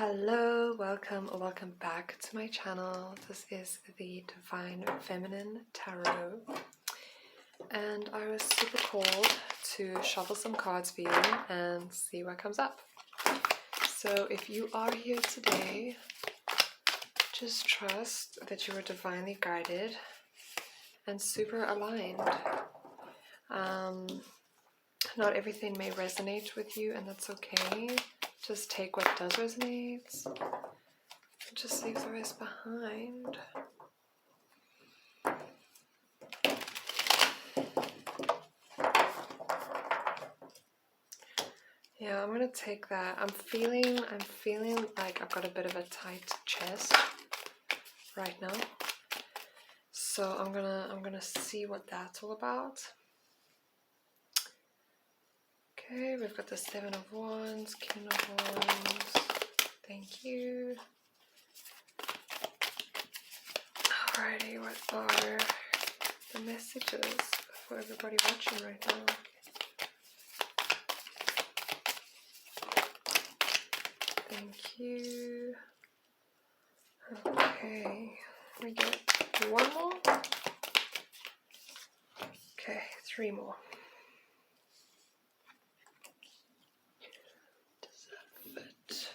Hello, welcome or welcome back to my channel. This is the Divine Feminine Tarot, and I was super called to shuffle some cards for you and see what comes up. So if you are here today, just trust that you are divinely guided and super aligned. Not everything may resonate with you, and that's okay. Just take what does resonate. Just leave the rest behind. Yeah, I'm gonna take that. I'm feeling like I've got a bit of a tight chest right now. So I'm gonna see what that's all about. Okay, we've got the Seven of Wands, King of Wands. Thank you. Alrighty, what are the messages for everybody watching right now? Thank you. Okay, we get one more. Okay, three more. Does that fit?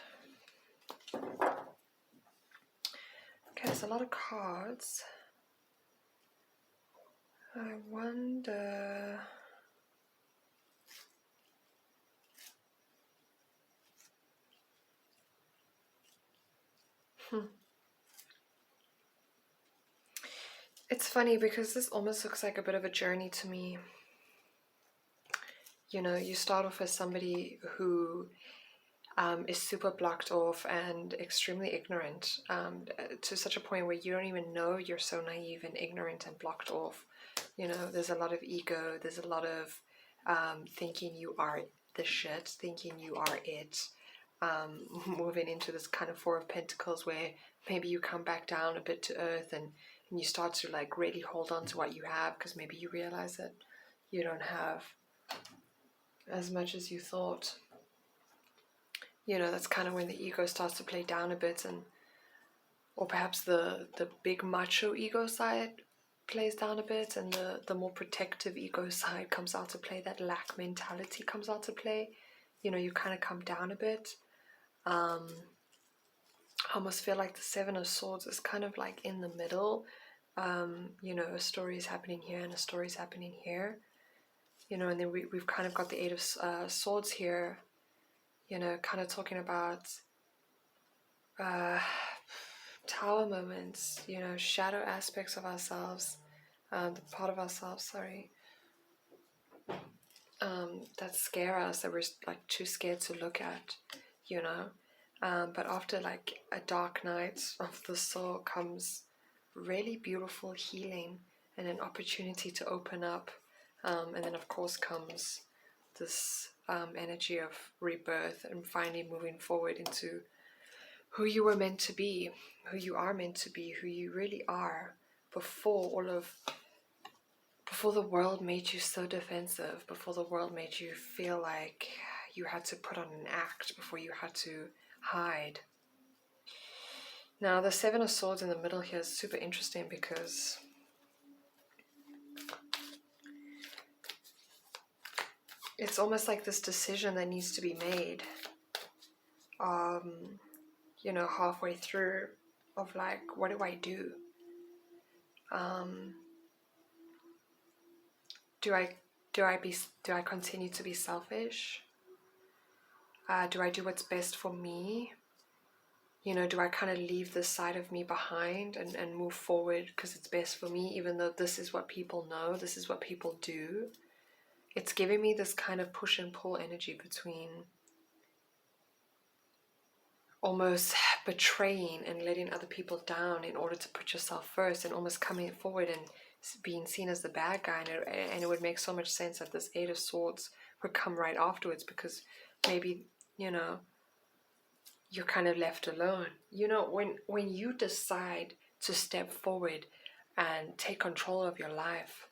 Okay, there's a lot of cards. I wonder. It's funny because this almost looks like a bit of a journey to me. You know, you start off as somebody who is super blocked off and extremely ignorant, to such a point where you don't even know you're so naive and ignorant and blocked off. You know, there's a lot of ego, there's a lot of thinking you are the shit, thinking you are it, moving into this kind of Four of Pentacles where maybe you come back down a bit to earth and you start to like really hold on to what you have, because maybe you realize that you don't have as much as you thought. You know, that's kind of when the ego starts to play down a bit, and or perhaps the big macho ego side plays down a bit, and the more protective ego side comes out to play. That lack mentality comes out to play. You know, you kind of come down a bit. I almost feel like the Seven of Swords is kind of like in the middle. You know, a story is happening here and a story is happening here. You know, and then we've kind of got the Eight of Swords here. You know, kind of talking about tower moments, you know, shadow aspects of ourselves, the part of ourselves, that scare us, that we're like too scared to look at, you know. But after like a dark night of the soul comes really beautiful healing and an opportunity to open up. And then of course comes this energy of rebirth and finally moving forward into who you were meant to be, who you are meant to be, who you really are before the world made you so defensive, before the world made you feel like you had to put on an act, before you had to hide. Now the Seven of Swords in the middle here is super interesting because it's almost like this decision that needs to be made, you know, halfway through, of like, what do I do? Do I continue to be selfish? Do I do what's best for me? You know, do I kind of leave this side of me behind and move forward because it's best for me, even though this is what people know, this is what people do? It's giving me this kind of push and pull energy between almost betraying and letting other people down in order to put yourself first, and almost coming forward and being seen as the bad guy. And it would make so much sense that this Eight of Swords would come right afterwards, because maybe, you know, you're kind of left alone. You know, when you decide to step forward and take control of your life,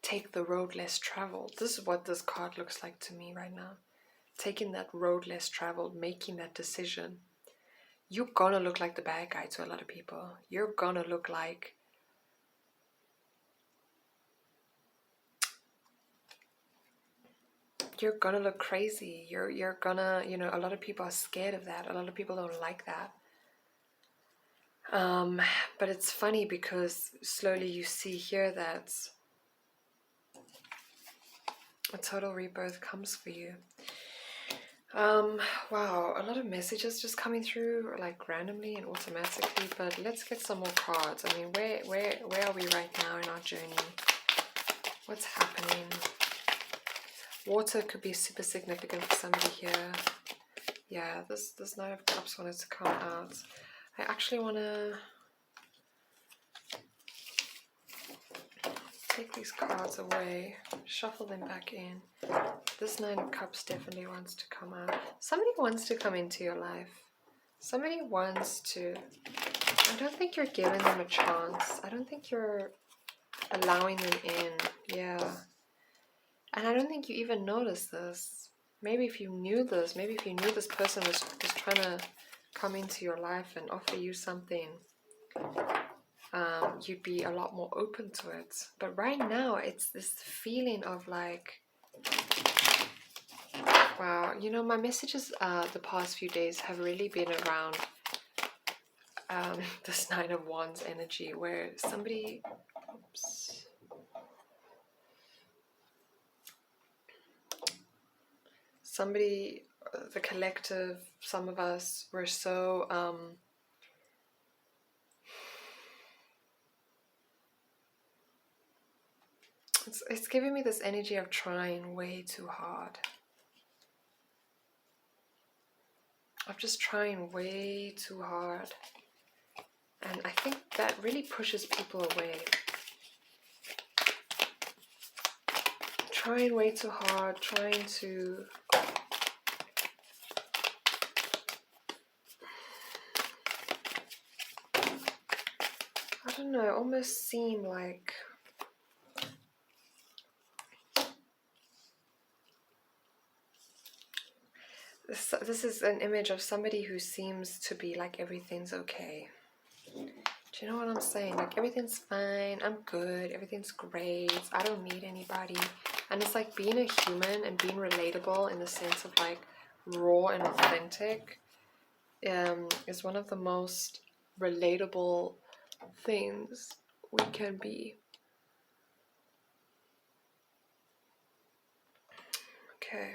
take the road less traveled. This is what this card looks like to me right now. taking that road less traveled, making that decision, you're gonna look like the bad guy to a lot of people. You're gonna look like crazy. You're gonna, a lot of people are scared of that. A lot of people don't like that. But it's funny because slowly you see here that a total rebirth comes for you. Wow, a lot of messages just coming through like randomly and automatically, but let's get some more cards. I mean, where are we right now in our journey? What's happening? Water could be super significant for somebody here. Yeah, this Knight of Cups wanted to come out. I actually want to take these cards away, shuffle them back in. This Nine of Cups definitely wants to come out. Somebody wants to come into your life. Somebody wants to. I don't think you're giving them a chance. I don't think you're allowing them in. Yeah. And I don't think you even noticed this. Maybe if you knew this, maybe if you knew this person was trying to come into your life and offer you something, you'd be a lot more open to it. But right now, it's this feeling of like, wow, my messages the past few days have really been around this Nine of Wands energy, where somebody, oops, the collective, some of us were so it's giving me this energy of trying way too hard, of just trying way too hard, and I think that really pushes people away. Trying way too hard, trying to I don't know, almost seem like this is an image of somebody who seems to be like everything's okay. Do you know what I'm saying? Like everything's fine, I'm good, everything's great, I don't need anybody. And it's like being a human and being relatable in the sense of like raw and authentic is one of the most relatable things we can be. Okay.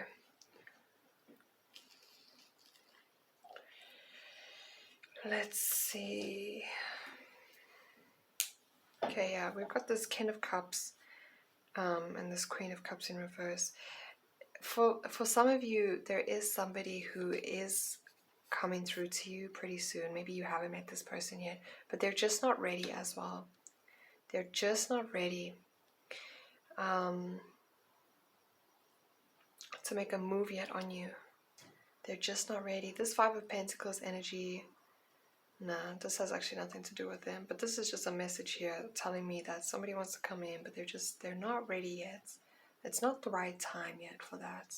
Let's see. Okay, yeah, we've got this King of Cups and this Queen of Cups in reverse. For some of you, there is somebody who is coming through to you pretty soon. Maybe you haven't met this person yet, but they're just not ready as well. They're just not ready to make a move yet on you. They're just not ready. This Five of Pentacles energy, nah, this has actually nothing to do with them. But this is just a message here telling me that somebody wants to come in, but they're not ready yet. It's not the right time yet for that.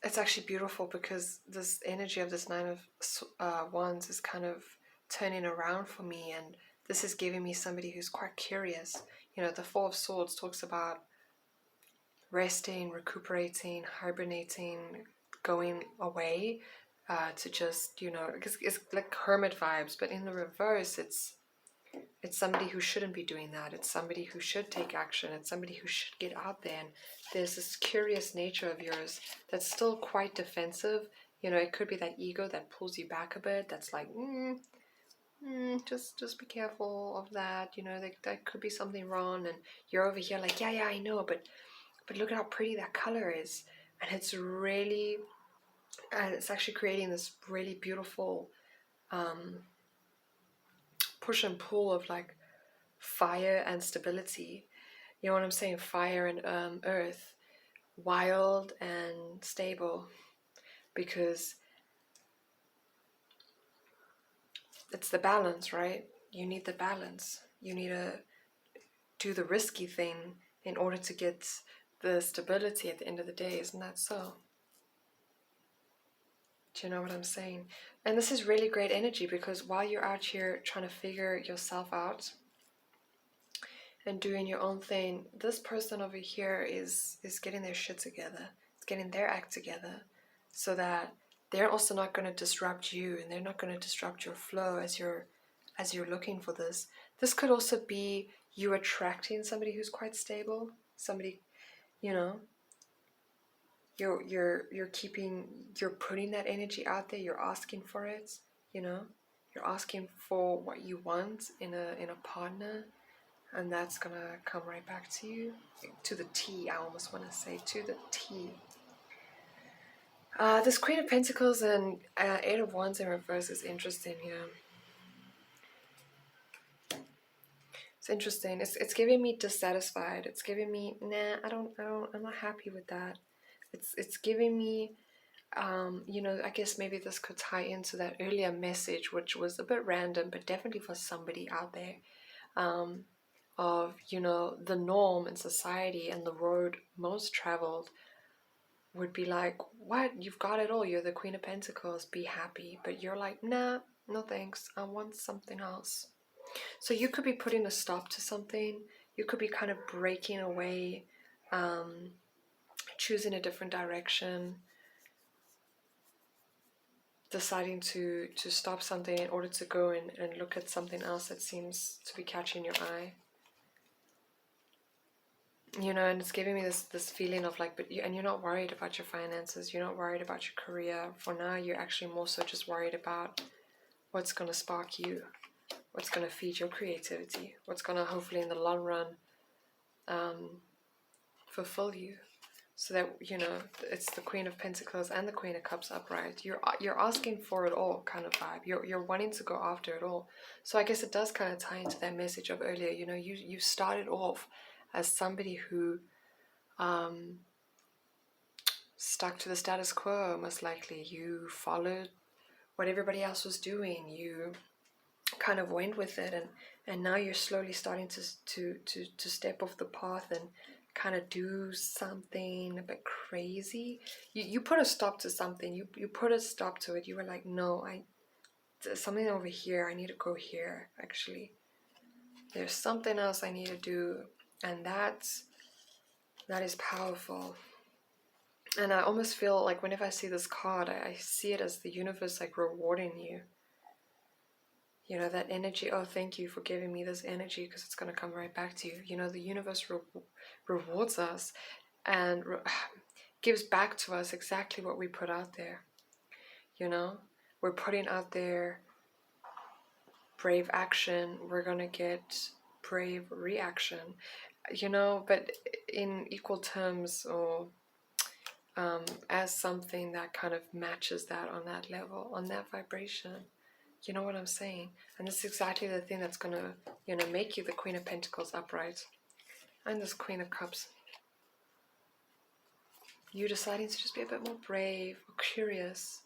It's actually beautiful because this energy of this Nine of Wands is kind of turning around for me, and this is giving me somebody who's quite curious. The Four of Swords talks about resting, recuperating, hibernating, going away to just, because it's like hermit vibes, but in the reverse, it's somebody who shouldn't be doing that. It's somebody who should take action. It's somebody who should get out there. And there's this curious nature of yours that's still quite defensive. It could be that ego that pulls you back a bit. That's like, just be careful of that. That could be something wrong. And you're over here like, yeah, I know, but look at how pretty that color is. And it's really, and it's actually creating this really beautiful push and pull of like fire and stability. You know what I'm saying? Fire and earth, wild and stable, because it's the balance, right? You need the balance. You need to do the risky thing in order to get the stability at the end of the day. Isn't that so? Do you know what I'm saying? And this is really great energy, because while you're out here trying to figure yourself out and doing your own thing, this person over here is getting their shit together. It's getting their act together, so that they're also not going to disrupt you, and they're not going to disrupt your flow as you're looking for this. This could also be you attracting somebody who's quite stable, somebody, you know, you're putting that energy out there, you're asking for it, you know, you're asking for what you want in a partner, and that's gonna come right back to you, to the T. I almost want to say to the T. This Queen of Pentacles and Eight of Wands in reverse is interesting here. It's interesting. It's giving me dissatisfied. It's giving me, nah, I'm not happy with that. It's giving me, you know, I guess maybe this could tie into that earlier message, which was a bit random, but definitely for somebody out there, of, you know, the norm in society and the road most traveled would be like, what? You've got it all. You're the Queen of Pentacles. Be happy. But you're like, nah, no thanks. I want something else. So you could be putting a stop to something. You could be kind of breaking away, choosing a different direction, deciding to stop something in order to go and look at something else that seems to be catching your eye. You know, and it's giving me this feeling of like, and you're not worried about your finances, you're not worried about your career. For now, you're actually more so just worried about what's going to spark you, what's going to feed your creativity, what's going to hopefully in the long run fulfill you. So that, you know, it's the Queen of Pentacles and the Queen of Cups upright. You're asking for it all kind of vibe. You're wanting to go after it all. So I guess it does kind of tie into that message of earlier. You know, you started off as somebody who stuck to the status quo, most likely. You followed what everybody else was doing. You kind of went with it, and now you're slowly starting to step off the path and kind of do something a bit crazy. You put a stop to something. You put a stop to it. You were like, no, there's something over here. I need to go here, actually. There's something else I need to do, and that is powerful. And I almost feel like whenever I see this card, I see it as the universe like rewarding you. You know, that energy, oh, thank you for giving me this energy, because it's going to come right back to you. You know, the universe rewards us and gives back to us exactly what we put out there. You know, we're putting out there brave action, we're going to get brave reaction. You know, but in equal terms, or as something that kind of matches that on that level, on that vibration. You know what I'm saying? And this is exactly the thing that's going to, you know, make you the Queen of Pentacles upright. And this Queen of Cups. You deciding to just be a bit more brave or curious.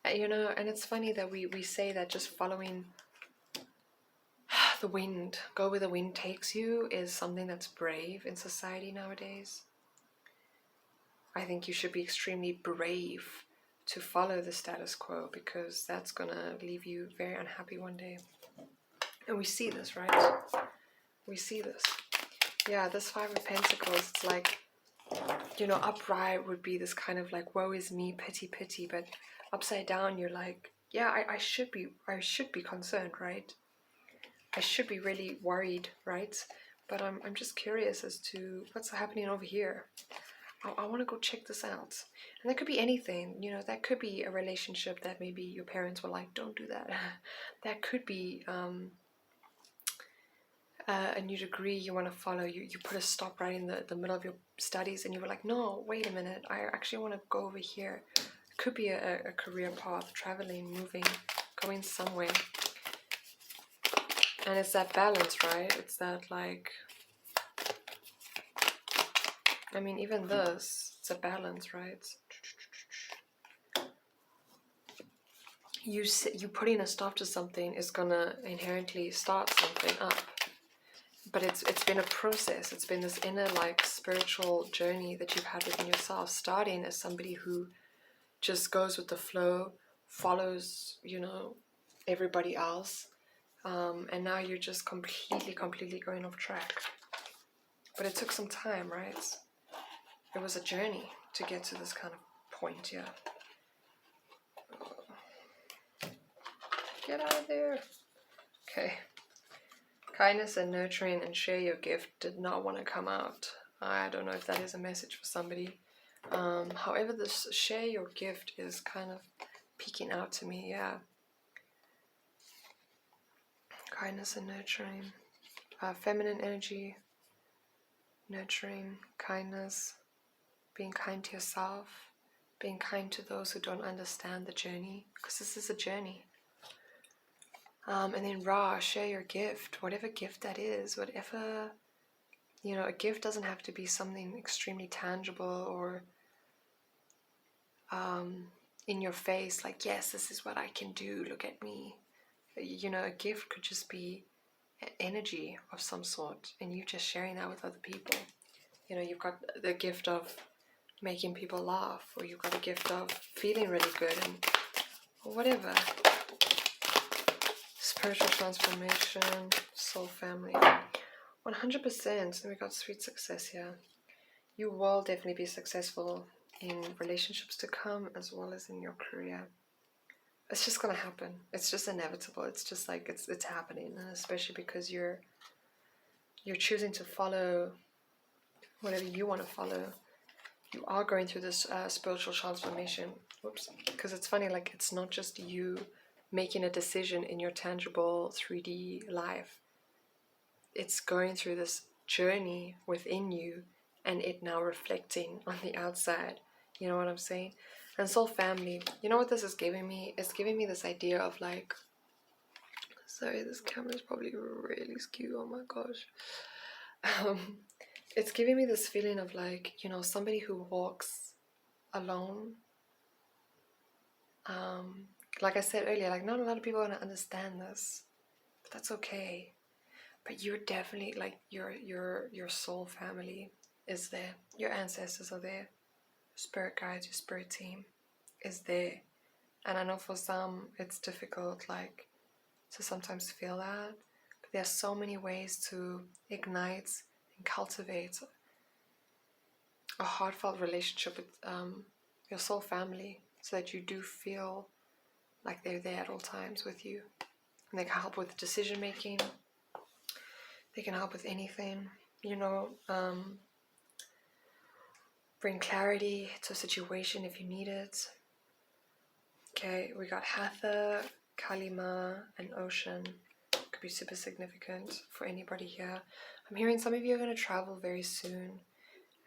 You know, and it's funny that we say that just following the wind, go where the wind takes you, is something that's brave in society nowadays. I think you should be extremely brave to follow the status quo, because that's gonna leave you very unhappy one day. And we see this, right? We see this. Yeah, this Five of Pentacles, it's like, you know, upright would be this kind of like, woe is me, pity, pity, but upside down you're like, yeah, I should be concerned, right? I should be really worried, right? But I'm just curious as to what's happening over here. I want to go check this out. And that could be anything, you know, that could be a relationship that maybe your parents were like, don't do that. That could be a new degree you want to follow. You put a stop right in the middle of your studies, and you were like, no, wait a minute, I actually want to go over here. It could be a career path, traveling, moving, going somewhere. And it's that balance, right? It's that, like, I mean, even this, it's a balance, right? You putting a stop to something is gonna inherently start something up. but it's been a process. It's been this inner like spiritual journey that you've had within yourself, starting as somebody who just goes with the flow, follows, you know, everybody else, and now you're just completely going off track. But it took some time, right? It was a journey to get to this kind of point. Yeah. Get out of there. Okay. Kindness and nurturing and share your gift did not want to come out. I don't know if that is a message for somebody. However, this share your gift is kind of peeking out to me. Yeah. Kindness and nurturing. Feminine energy. Nurturing. Kindness. Being kind to yourself. Being kind to those who don't understand the journey. Because this is a journey. And then Ra, share your gift, whatever gift that is, whatever, you know, a gift doesn't have to be something extremely tangible or in your face, like, yes, this is what I can do, look at me. You know, a gift could just be energy of some sort, and you just sharing that with other people. You know, you've got the gift of making people laugh, or you've got a gift of feeling really good, and whatever. Spiritual transformation, soul family, 100%. And we got sweet success here. You will definitely be successful in relationships to come as well as in your career. It's just gonna happen. It's just inevitable. It's just like it's happening, and especially because you're choosing to follow whatever you want to follow. You are going through this spiritual transformation. Whoops. Because it's funny, like it's not just you making a decision in your tangible 3D life. It's going through this journey within you and it now reflecting on the outside. You know what I'm saying? And soul family, you know what this is giving me? It's giving me this idea of like, sorry, this camera is probably really skewed, oh my gosh. It's giving me this feeling of like, you know, somebody who walks alone. Like I said earlier, like not a lot of people are gonna understand this, but that's okay. But you're definitely like your soul family is there. Your ancestors are there. Spirit guides, your spirit team is there. And I know for some it's difficult like to sometimes feel that. But there's so many ways to ignite and cultivate a heartfelt relationship with your soul family so that you do feel like they're there at all times with you. And they can help with decision making. They can help with anything, you know, bring clarity to a situation if you need it. Okay, we got Hatha, Kalima, and Ocean. Could be super significant for anybody here. I'm hearing some of you are going to travel very soon.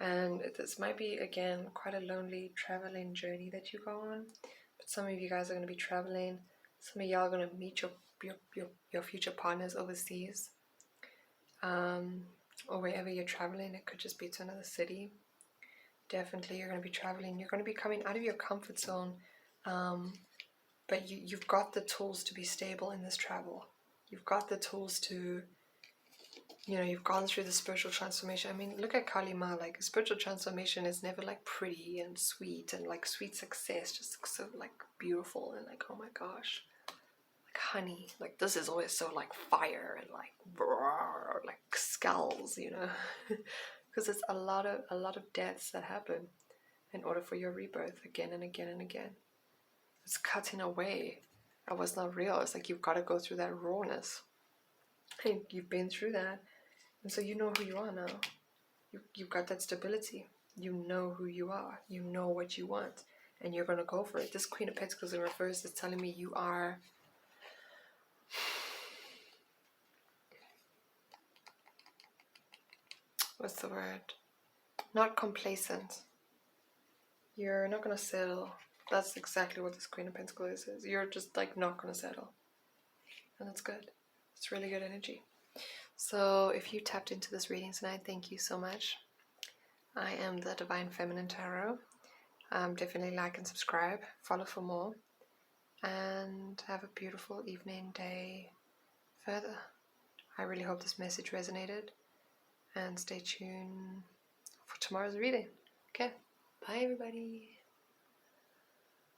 And this might be, again, quite a lonely traveling journey that you go on. But some of you guys are going to be traveling. Some of y'all are going to meet your future partners overseas. Or wherever you're traveling. It could just be to another city. Definitely you're going to be traveling. You're going to be coming out of your comfort zone. But you've got the tools to be stable in this travel. You've got the tools to, you know, you've gone through the spiritual transformation. I mean, look at Kalima, like spiritual transformation is never like pretty and sweet and like sweet success, just looks so like beautiful and like, oh my gosh, like honey. Like this is always so like fire and like roar, like skulls, you know, because it's a lot of deaths that happen in order for your rebirth again and again and again. It's cutting away at what's not real. It's like you've got to go through that rawness. And you've been through that. And so you know who you are now. You've got that stability. You know who you are. You know what you want. And you're going to go for it. This Queen of Pentacles in reverse is telling me you are... What's the word? Not complacent. You're not going to settle. That's exactly what this Queen of Pentacles is. You're just like not going to settle. And that's good. It's really good energy. So if you tapped into this reading tonight, thank you so much. I am the Divine Feminine Tarot. Definitely like and subscribe. Follow for more. And have a beautiful evening, day further. I really hope this message resonated, and stay tuned for tomorrow's reading. Okay, bye everybody.